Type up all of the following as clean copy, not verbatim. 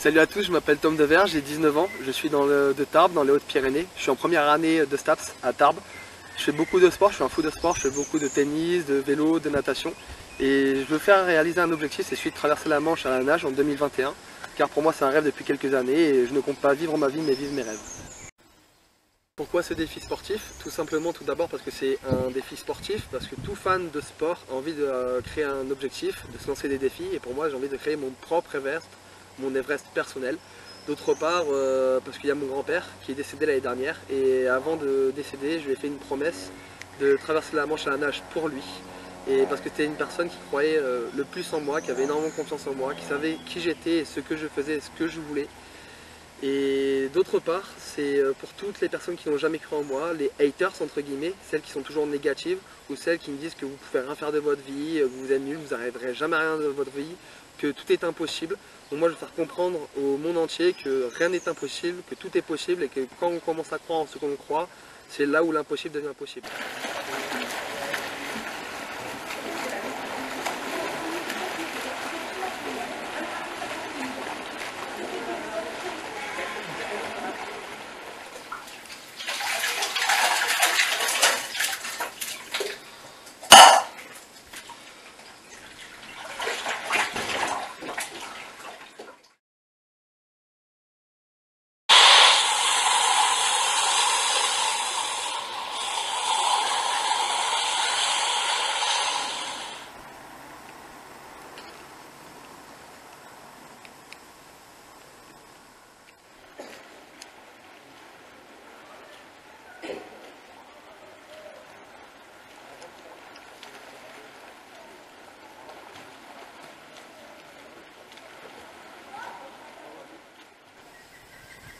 Salut à tous, je m'appelle Tom Devers, j'ai 19 ans, je suis de Tarbes, dans les Hautes-Pyrénées. Je suis en première année de STAPS à Tarbes. Je fais beaucoup de sport, je suis un fou de sport, je fais beaucoup de tennis, de vélo, de natation. Et je veux faire réaliser un objectif, c'est celui de traverser la Manche à la nage en 2021. Car pour moi c'est un rêve depuis quelques années et je ne compte pas vivre ma vie mais vivre mes rêves. Pourquoi ce défi sportif? Tout simplement, tout d'abord parce que c'est un défi sportif, parce que tout fan de sport a envie de créer un objectif, de se lancer des défis, et pour moi j'ai envie de créer mon propre Everest, mon Everest personnel. D'autre part, parce qu'il y a mon grand-père qui est décédé l'année dernière, et avant de décéder, je lui ai fait une promesse de traverser la Manche à la nage pour lui, et parce que c'était une personne qui croyait le plus en moi, qui avait énormément confiance en moi, qui savait qui j'étais, et ce que je faisais, et ce que je voulais. Et d'autre part, c'est pour toutes les personnes qui n'ont jamais cru en moi, les haters entre guillemets, celles qui sont toujours négatives ou celles qui me disent que vous pouvez rien faire de votre vie, que vous êtes nul, vous n'arriverez jamais à rien de votre vie, que tout est impossible. Donc moi je veux faire comprendre au monde entier que rien n'est impossible, que tout est possible et que quand on commence à croire en ce qu'on croit, c'est là où l'impossible devient possible.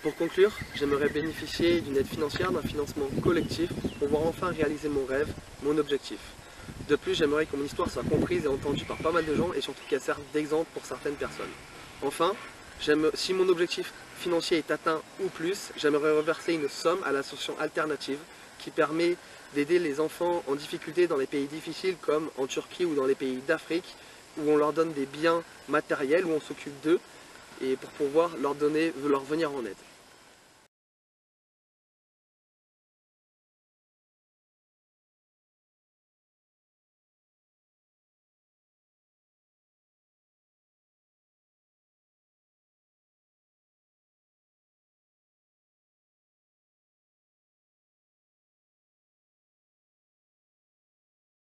Pour conclure, j'aimerais bénéficier d'une aide financière, d'un financement collectif pour pouvoir enfin réaliser mon rêve, mon objectif. De plus, j'aimerais que mon histoire soit comprise et entendue par pas mal de gens et surtout qu'elle serve d'exemple pour certaines personnes. Enfin, si mon objectif financier est atteint ou plus, j'aimerais reverser une somme à l'association alternative qui permet d'aider les enfants en difficulté dans les pays difficiles comme en Turquie ou dans les pays d'Afrique où on leur donne des biens matériels, où on s'occupe d'eux et pour pouvoir leur venir en aide.